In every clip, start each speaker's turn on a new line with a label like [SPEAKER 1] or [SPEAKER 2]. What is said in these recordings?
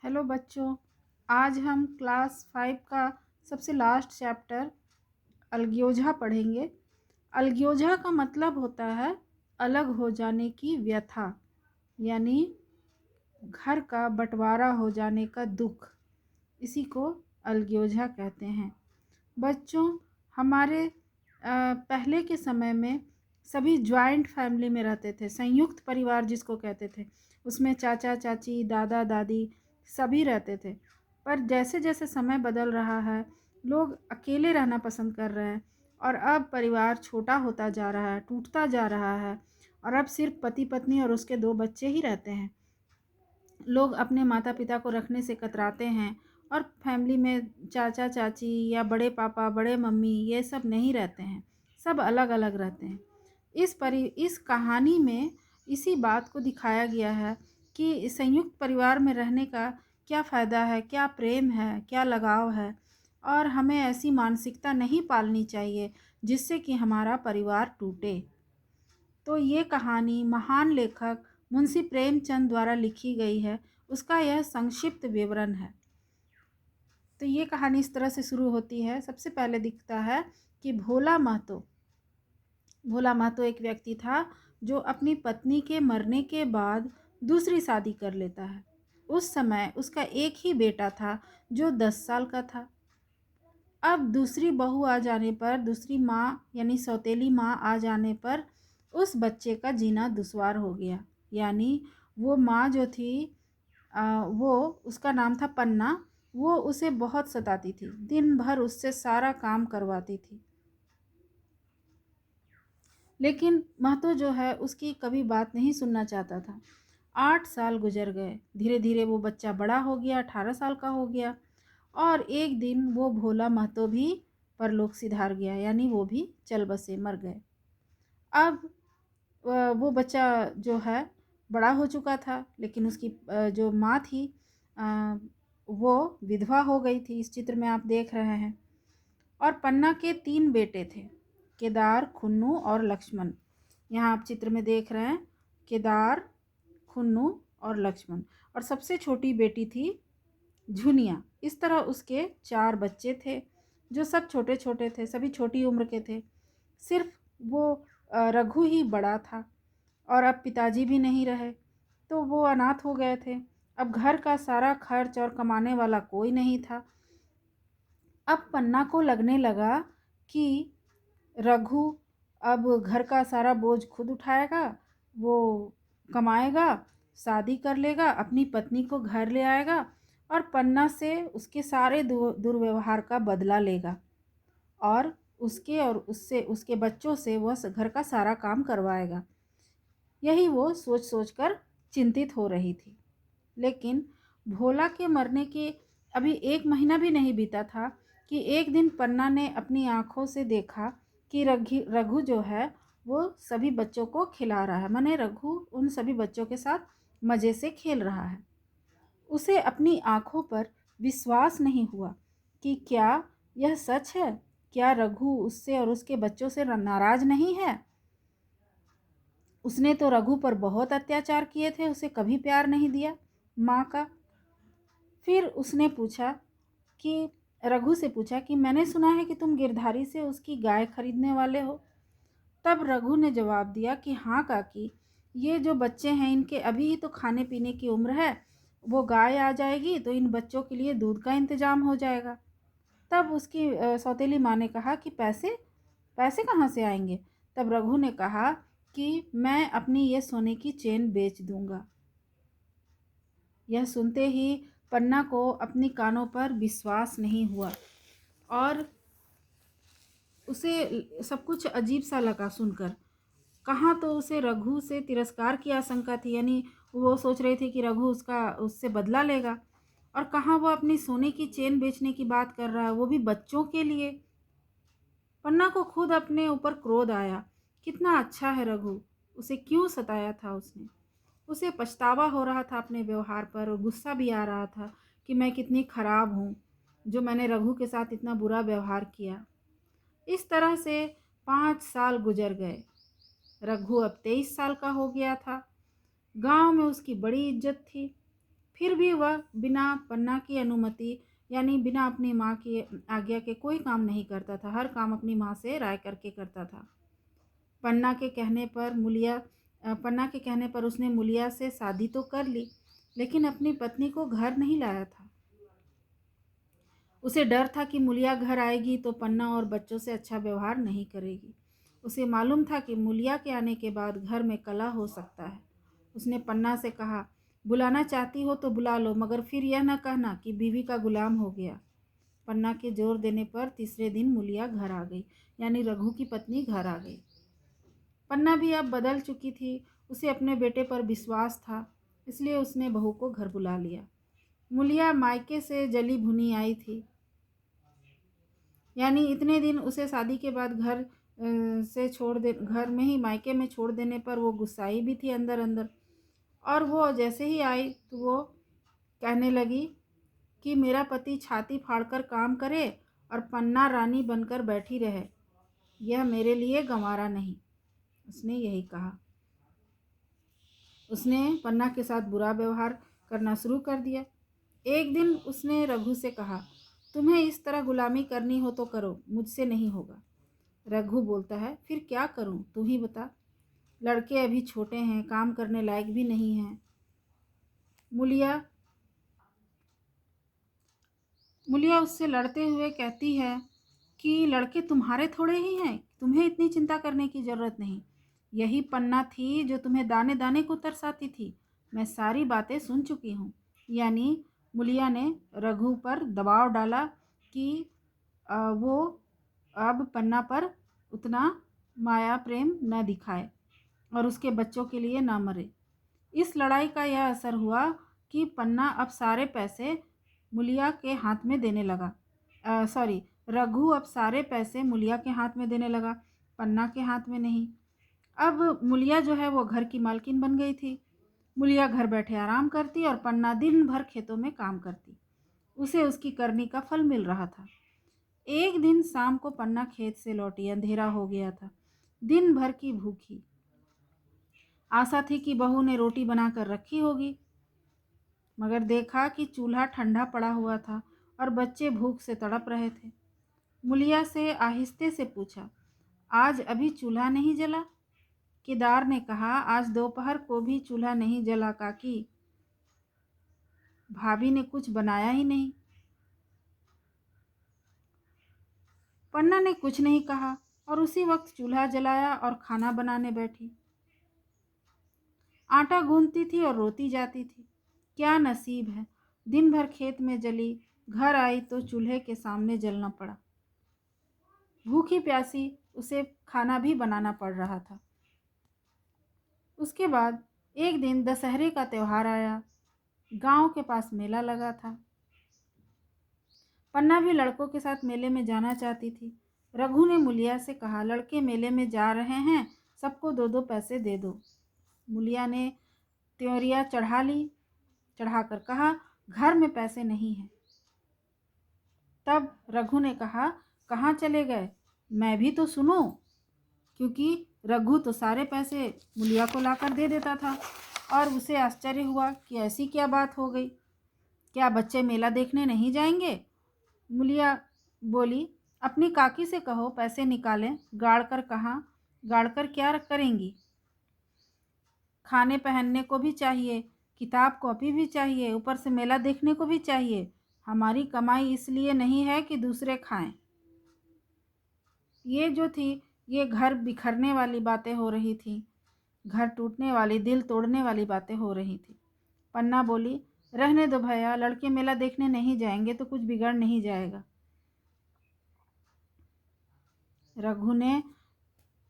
[SPEAKER 1] Hello बच्चों। आज हम क्लास 5 का सबसे लास्ट चैप्टर अलग्योझा पढ़ेंगे। अलग्योझा का मतलब होता है अलग हो जाने की व्यथा, यानी घर का बंटवारा हो जाने का दुख। इसी को अलग्योझा कहते हैं। बच्चों, हमारे पहले के समय में सभी जॉइंट फैमिली में रहते थे, संयुक्त परिवार जिसको कहते थे। उसमें चाचा चाची, दादा दादी सभी रहते थे। पर जैसे जैसे समय बदल रहा है, लोग अकेले रहना पसंद कर रहे हैं और अब परिवार छोटा होता जा रहा है, टूटता जा रहा है और अब सिर्फ पति पत्नी और उसके 2 बच्चे ही रहते हैं। लोग अपने माता पिता को रखने से कतराते हैं और फैमिली में चाचा चाची या बड़े पापा, बड़े मम्मी ये सब नहीं रहते हैं, सब अलग अलग रहते हैं। इस कहानी में इसी बात को दिखाया गया है कि संयुक्त परिवार में रहने का क्या फ़ायदा है, क्या प्रेम है, क्या लगाव है, और हमें ऐसी मानसिकता नहीं पालनी चाहिए जिससे कि हमारा परिवार टूटे। तो ये कहानी महान लेखक मुंशी प्रेमचंद द्वारा लिखी गई है, उसका यह संक्षिप्त विवरण है। तो ये कहानी इस तरह से शुरू होती है। सबसे पहले दिखता है कि भोला महतो एक व्यक्ति था जो अपनी पत्नी के मरने के बाद दूसरी शादी कर लेता है। उस समय उसका एक ही बेटा था जो 10 साल का था। अब दूसरी बहू आ जाने पर, दूसरी माँ यानी सौतेली माँ आ जाने पर उस बच्चे का जीना दुश्वार हो गया। यानी वो माँ जो थी, वो उसका नाम था पन्ना, वो उसे बहुत सताती थी, दिन भर उससे सारा काम करवाती थी। लेकिन महतो जो है उसकी कभी बात नहीं सुनना चाहता था। 8 साल गुजर गए। धीरे धीरे वो बच्चा बड़ा हो गया, 18 साल का हो गया और एक दिन वो भोला महतो भी परलोक सिधार गया, यानी वो भी चल बसे, मर गए। अब वो बच्चा जो है बड़ा हो चुका था, लेकिन उसकी जो माँ थी वो विधवा हो गई थी। इस चित्र में आप देख रहे हैं। और पन्ना के 3 बेटे थे, केदार, खुन्नू और लक्ष्मण। यहाँ आप चित्र में देख रहे हैं, केदार, खुन्नू और लक्ष्मण। और सबसे छोटी बेटी थी झुनिया। इस तरह उसके 4 बच्चे थे जो सब छोटे छोटे थे, सभी छोटी उम्र के थे। सिर्फ वो रघु ही बड़ा था और अब पिताजी भी नहीं रहे, तो वो अनाथ हो गए थे। अब घर का सारा खर्च और कमाने वाला कोई नहीं था। अब पन्ना को लगने लगा कि रघु अब घर का सारा बोझ खुद उठाएगा, वो कमाएगा, शादी कर लेगा, अपनी पत्नी को घर ले आएगा और पन्ना से उसके सारे दुर्व्यवहार का बदला लेगा और उसके और उससे उसके बच्चों से वह घर का सारा काम करवाएगा। यही वो सोच सोच कर चिंतित हो रही थी। लेकिन भोला के मरने के अभी 1 महीना भी नहीं बीता था कि एक दिन पन्ना ने अपनी आँखों से देखा कि रघु जो है वो सभी बच्चों को खिला रहा है, माने रघु उन सभी बच्चों के साथ मज़े से खेल रहा है। उसे अपनी आँखों पर विश्वास नहीं हुआ कि क्या यह सच है? क्या रघु उससे और उसके बच्चों से नाराज़ नहीं है? उसने तो रघु पर बहुत अत्याचार किए थे, उसे कभी प्यार नहीं दिया माँ का। फिर उसने पूछा कि रघु से पूछा कि मैंने सुना है कि तुम गिरधारी से उसकी गाय खरीदने वाले हो। तब रघु ने जवाब दिया कि हाँ काकी, ये जो बच्चे हैं इनके अभी ही तो खाने पीने की उम्र है, वो गाय आ जाएगी तो इन बच्चों के लिए दूध का इंतजाम हो जाएगा। तब उसकी सौतेली माँ ने कहा कि पैसे पैसे कहाँ से आएंगे? तब रघु ने कहा कि मैं अपनी ये सोने की चेन बेच दूंगा। यह सुनते ही पन्ना को अपनी कानों पर विश्वास नहीं हुआ और उसे सब कुछ अजीब सा लगा सुनकर। कहाँ तो उसे रघु से तिरस्कार की आशंका थी, यानी वो सोच रही थी कि रघु उससे बदला लेगा, और कहाँ वो अपनी सोने की चेन बेचने की बात कर रहा है, वो भी बच्चों के लिए। पन्ना को खुद अपने ऊपर क्रोध आया। कितना अच्छा है रघु, उसे क्यों सताया था उसने। उसे पछतावा हो रहा था अपने व्यवहार पर और गुस्सा भी आ रहा था कि मैं कितनी खराब हूँ जो मैंने रघु के साथ इतना बुरा व्यवहार किया। इस तरह से 5 साल गुजर गए। रघु अब 23 साल का हो गया था। गांव में उसकी बड़ी इज्जत थी। फिर भी वह बिना पन्ना की अनुमति यानी बिना अपनी माँ की आज्ञा के कोई काम नहीं करता था। हर काम अपनी माँ से राय करके करता था। पन्ना के कहने पर उसने मुलिया से शादी तो कर ली, लेकिन अपनी पत्नी को घर नहीं लाया था। उसे डर था कि मुलिया घर आएगी तो पन्ना और बच्चों से अच्छा व्यवहार नहीं करेगी। उसे मालूम था कि मुलिया के आने के बाद घर में कलह हो सकता है। उसने पन्ना से कहा, बुलाना चाहती हो तो बुला लो, मगर फिर यह न कहना कि बीवी का गुलाम हो गया। पन्ना के जोर देने पर तीसरे दिन मुलिया घर आ गई, यानी रघु की पत्नी घर आ गई। पन्ना भी अब बदल चुकी थी। उसे अपने बेटे पर विश्वास था, इसलिए उसने बहू को घर बुला लिया। मुलिया मायके से जली भुनी आई थी, यानी इतने दिन उसे शादी के बाद घर में ही मायके में छोड़ देने पर वो गुस्साई भी थी अंदर अंदर। और वो जैसे ही आई तो वो कहने लगी कि मेरा पति छाती फाड़कर काम करे और पन्ना रानी बनकर बैठी रहे, यह मेरे लिए गंवारा नहीं। उसने यही कहा। उसने पन्ना के साथ बुरा व्यवहार करना शुरू कर दिया। एक दिन उसने रघु से कहा, तुम्हें इस तरह गुलामी करनी हो तो करो, मुझसे नहीं होगा। रघु बोलता है, फिर क्या करूं, तू ही बता। लड़के अभी छोटे हैं, काम करने लायक भी नहीं हैं। मुलिया उससे लड़ते हुए कहती है कि लड़के तुम्हारे थोड़े ही हैं, तुम्हें इतनी चिंता करने की ज़रूरत नहीं। यही पन्ना थी जो तुम्हें दाने दाने को तरसाती थी। मैं सारी बातें सुन चुकी हूँ। यानी मुलिया ने रघु पर दबाव डाला कि वो अब पन्ना पर उतना माया प्रेम न दिखाए और उसके बच्चों के लिए ना मरे। इस लड़ाई का यह असर हुआ कि पन्ना अब सारे पैसे मुलिया के हाथ में देने लगा। रघु अब सारे पैसे मुलिया के हाथ में देने लगा, पन्ना के हाथ में नहीं। अब मुलिया जो है वो घर की मालकिन बन गई थी। मुलिया घर बैठे आराम करती और पन्ना दिन भर खेतों में काम करती। उसे उसकी करनी का फल मिल रहा था। एक दिन शाम को पन्ना खेत से लौटी, अंधेरा हो गया था। दिन भर की भूखी, आशा थी कि बहू ने रोटी बनाकर रखी होगी, मगर देखा कि चूल्हा ठंडा पड़ा हुआ था और बच्चे भूख से तड़प रहे थे। मुलिया से आहिस्ते से पूछा, आज अभी चूल्हा नहीं जला? केदार ने कहा, आज दोपहर को भी चूल्हा नहीं जला काकी, भाभी ने कुछ बनाया ही नहीं। पन्ना ने कुछ नहीं कहा और उसी वक्त चूल्हा जलाया और खाना बनाने बैठी। आटा गूंथती थी और रोती जाती थी। क्या नसीब है, दिन भर खेत में जली, घर आई तो चूल्हे के सामने जलना पड़ा। भूखी प्यासी उसे खाना भी बनाना पड़ रहा था। उसके बाद एक दिन दशहरे का त्यौहार आया। गांव के पास मेला लगा था। पन्ना भी लड़कों के साथ मेले में जाना चाहती थी। रघु ने मुलिया से कहा, लड़के मेले में जा रहे हैं, सबको 2-2 पैसे दे दो। मुलिया ने त्योरिया चढ़ाकर कहा, घर में पैसे नहीं हैं। तब रघु ने कहा, कहाँ चले गए, मैं भी तो सुनो। क्योंकि रघु तो सारे पैसे मुलिया को लाकर दे देता था और उसे आश्चर्य हुआ कि ऐसी क्या बात हो गई, क्या बच्चे मेला देखने नहीं जाएंगे? मुलिया बोली, अपनी काकी से कहो पैसे निकालें, गाड़ कर क्या करेंगी? खाने पहनने को भी चाहिए, किताब कॉपी भी चाहिए, ऊपर से मेला देखने को भी चाहिए। हमारी कमाई इसलिए नहीं है कि दूसरे खाएं। ये जो थी, ये घर बिखरने वाली बातें हो रही थी, घर टूटने वाली, दिल तोड़ने वाली बातें हो रही थी। पन्ना बोली, रहने दो भैया, लड़के मेला देखने नहीं जाएंगे तो कुछ बिगड़ नहीं जाएगा। रघु ने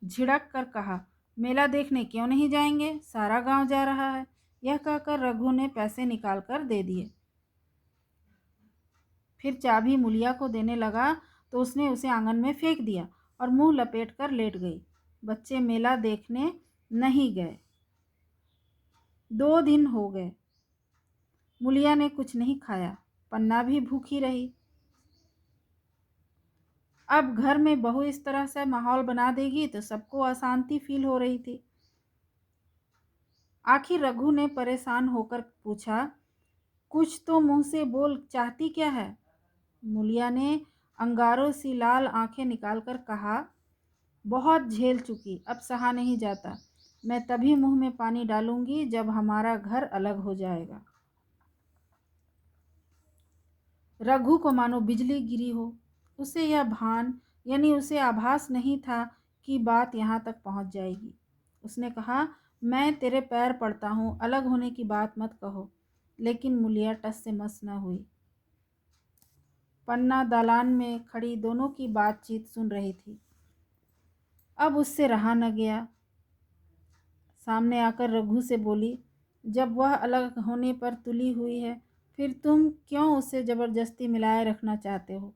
[SPEAKER 1] झिड़क कर कहा, मेला देखने क्यों नहीं जाएंगे, सारा गांव जा रहा है। यह कहकर रघु ने पैसे निकाल कर दे दिए। फिर चाबी मुलिया को देने लगा तो उसने उसे आंगन में फेंक दिया और मुंह लपेट कर लेट गई। बच्चे मेला देखने नहीं गए। 2 दिन हो गए, मुलिया ने कुछ नहीं खाया, पन्ना भी भूखी रही। अब घर में बहू इस तरह से माहौल बना देगी तो सबको अशांति फील हो रही थी। आखिर रघु ने परेशान होकर पूछा, कुछ तो मुँह से बोल, चाहती क्या है? मूलिया ने अंगारों सी लाल आंखें निकालकर कहा, बहुत झेल चुकी, अब सहा नहीं जाता। मैं तभी मुंह में पानी डालूंगी जब हमारा घर अलग हो जाएगा। रघु को मानो बिजली गिरी हो। उसे यह भान यानी उसे आभास नहीं था कि बात यहाँ तक पहुँच जाएगी। उसने कहा, मैं तेरे पैर पड़ता हूँ, अलग होने की बात मत कहो। लेकिन मूलिया टस से मस न हुई। पन्ना दालान में खड़ी दोनों की बातचीत सुन रही थी। अब उससे रहा न गया। सामने आकर रघु से बोली, जब वह अलग होने पर तुली हुई है, फिर तुम क्यों उसे ज़बरदस्ती मिलाए रखना चाहते हो?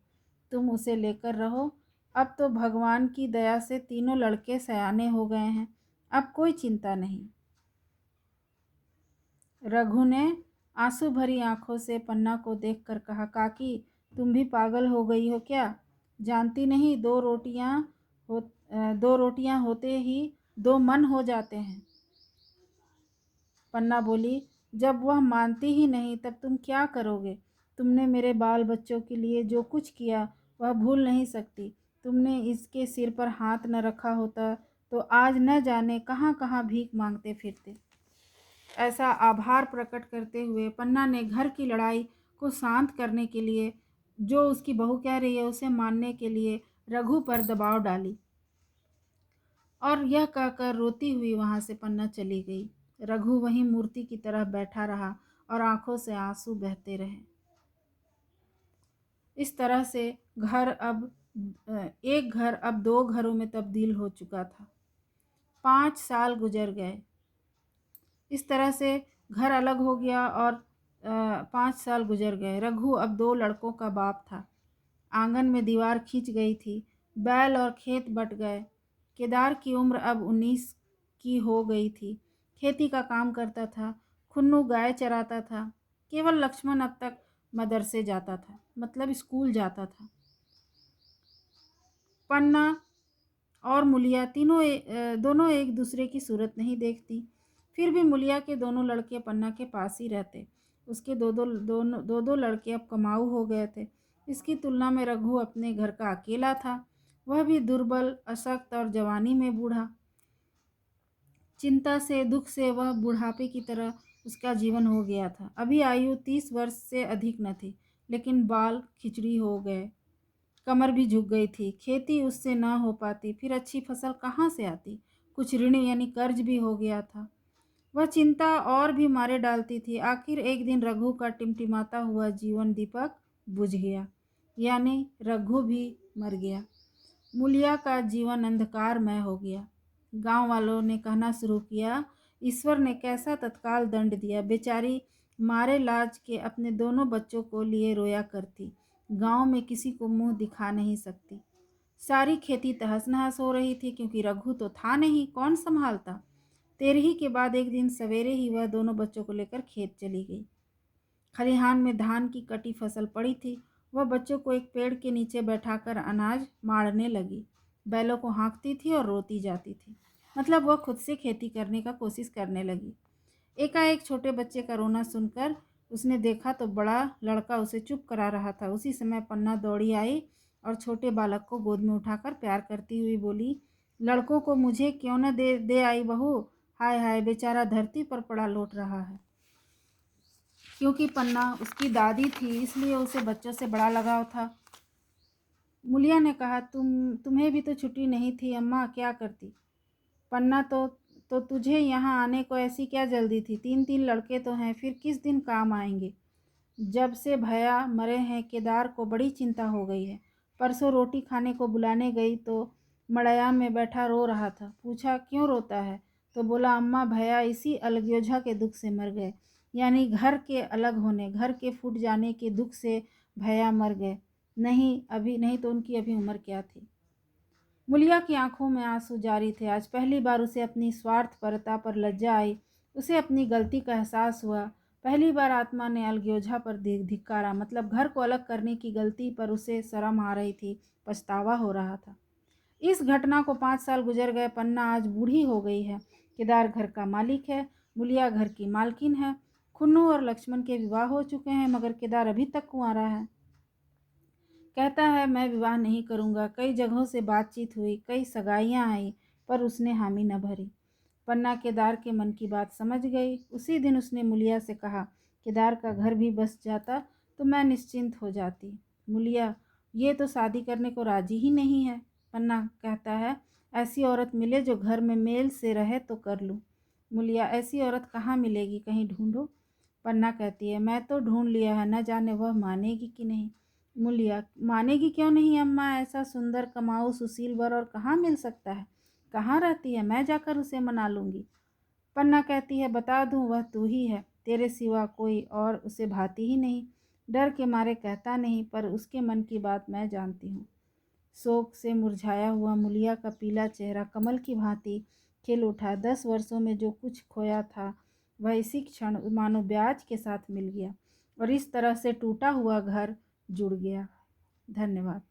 [SPEAKER 1] तुम उसे लेकर रहो। अब तो भगवान की दया से तीनों लड़के सयाने हो गए हैं, अब कोई चिंता नहीं। रघु ने आंसू भरी आंखों से पन्ना को देखकर कहा, काकी, तुम भी पागल हो गई हो क्या? जानती नहीं, दो रोटियां होते ही दो मन हो जाते हैं। पन्ना बोली, जब वह मानती ही नहीं तब तुम क्या करोगे? तुमने मेरे बाल बच्चों के लिए जो कुछ किया वह भूल नहीं सकती। तुमने इसके सिर पर हाथ न रखा होता तो आज न जाने कहाँ कहाँ भीख मांगते फिरते। ऐसा आभार प्रकट करते हुए पन्ना ने घर की लड़ाई को शांत करने के लिए, जो उसकी बहू कह रही है उसे मानने के लिए, रघु पर दबाव डाली और यह कहकर रोती हुई वहां से पन्ना चली गई। रघु वहीं मूर्ति की तरह बैठा रहा और आंखों से आंसू बहते रहे। इस तरह से एक घर अब दो घरों में तब्दील हो चुका था। 5 साल गुजर गए। इस तरह से घर अलग हो गया और 5 साल गुजर गए। रघु अब 2 लड़कों का बाप था। आंगन में दीवार खींच गई थी। बैल और खेत बट गए। केदार की उम्र अब 19 की हो गई थी। खेती का काम करता था। खुन्नू गाय चराता था। केवल लक्ष्मण अब तक मदरसे जाता था, मतलब स्कूल जाता था। पन्ना और मूलिया दोनों एक दूसरे की सूरत नहीं देखती। फिर भी मूलिया के दोनों लड़के पन्ना के पास ही रहते। उसके दो दो लड़के अब कमाऊ हो गए थे। इसकी तुलना में रघु अपने घर का अकेला था, वह भी दुर्बल, अशक्त और जवानी में बूढ़ा। चिंता से, दुख से वह बुढ़ापे की तरह उसका जीवन हो गया था। अभी आयु 30 वर्ष से अधिक न थी, लेकिन बाल खिचड़ी हो गए, कमर भी झुक गई थी। खेती उससे न हो पाती, फिर अच्छी फसल कहाँ से आती? कुछ ऋण यानी कर्ज भी हो गया था। वह चिंता और भी मारे डालती थी। आखिर एक दिन रघु का टिमटिमाता हुआ जीवन दीपक बुझ गया, यानी रघु भी मर गया। मूलिया का जीवन अंधकारमय हो गया। गांव वालों ने कहना शुरू किया, ईश्वर ने कैसा तत्काल दंड दिया। बेचारी मारे लाज के अपने दोनों बच्चों को लिए रोया करती। गांव में किसी को मुंह दिखा नहीं सकती। सारी खेती तहस नहस हो रही थी, क्योंकि रघु तो था नहीं, कौन संभालता। 13 के बाद एक दिन सवेरे ही वह दोनों बच्चों को लेकर खेत चली गई। खलिहान में धान की कटी फसल पड़ी थी। वह बच्चों को एक पेड़ के नीचे बैठाकर अनाज मारने लगी। बैलों को हाँकती थी और रोती जाती थी, मतलब वह खुद से खेती करने का कोशिश करने लगी। एकाएक छोटे बच्चे का रोना सुनकर उसने देखा तो बड़ा लड़का उसे चुप करा रहा था। उसी समय पन्ना दौड़ी आई और छोटे बालक को गोद में उठाकर प्यार करती हुई बोली, लड़कों को मुझे क्यों न दे आई बहू। हाय हाय, बेचारा धरती पर पड़ा लौट रहा है। क्योंकि पन्ना उसकी दादी थी, इसलिए उसे बच्चों से बड़ा लगाव था। मूलिया ने कहा, तुम्हें भी तो छुट्टी नहीं थी अम्मा, क्या करती? पन्ना, तो तुझे यहाँ आने को ऐसी क्या जल्दी थी? 3 लड़के तो हैं, फिर किस दिन काम आएंगे? जब से भैया मरे हैं, केदार को बड़ी चिंता हो गई है। परसों रोटी खाने को बुलाने गई तो मड़ैया में बैठा रो रहा था। पूछा, क्यों रोता है? तो बोला, अम्मा, भैया इसी अलगयोझा के दुख से मर गए, यानी घर के अलग होने, घर के फूट जाने के दुख से भैया मर गए। नहीं तो उनकी अभी उम्र क्या थी। मूलिया की आंखों में आंसू जारी थे। आज पहली बार उसे अपनी स्वार्थपरता पर लज्जा आई। उसे अपनी गलती का एहसास हुआ। पहली बार आत्मा ने अलगयोझा पर धिक्कारा, मतलब घर को अलग करने की गलती पर उसे शर्म आ रही थी, पछतावा हो रहा था। इस घटना को 5 साल गुजर गए। पन्ना आज बूढ़ी हो गई है। केदार घर का मालिक है, मूलिया घर की मालकिन है। खुन्नू और लक्ष्मण के विवाह हो चुके हैं मगर केदार अभी तक कुंवारा है। कहता है मैं विवाह नहीं करूँगा। कई जगहों से बातचीत हुई, कई सगाइयाँ आई, पर उसने हामी न भरी। पन्ना केदार के मन की बात समझ गई। उसी दिन उसने मुलिया से कहा, केदार का घर भी बस जाता तो मैं निश्चिंत हो जाती। मुलिया, ये तो शादी करने को राजी ही नहीं है। पन्ना कहता है, ऐसी औरत मिले जो घर में मेल से रहे तो कर लूँ। मुलिया, ऐसी औरत कहाँ मिलेगी, कहीं ढूंढो। पन्ना कहती है, मैं तो ढूंढ लिया है, न जाने वह मानेगी कि नहीं। मुलिया, मानेगी क्यों नहीं अम्मा, ऐसा सुंदर कमाऊ सुशील वर और कहाँ मिल सकता है। कहाँ रहती है, मैं जाकर उसे मना लूँगी। पन्ना कहती है, बता दूँ, वह तू ही है, तेरे सिवा कोई और उसे भाती ही नहीं। डर के मारे कहता नहीं, पर उसके मन की बात मैं जानती हूँ। शोक से मुरझाया हुआ मुलिया का पीला चेहरा कमल की भांति खिल उठा। 10 वर्षों में जो कुछ खोया था वह इसी क्षण मानो ब्याज के साथ मिल गया और इस तरह से टूटा हुआ घर जुड़ गया। धन्यवाद।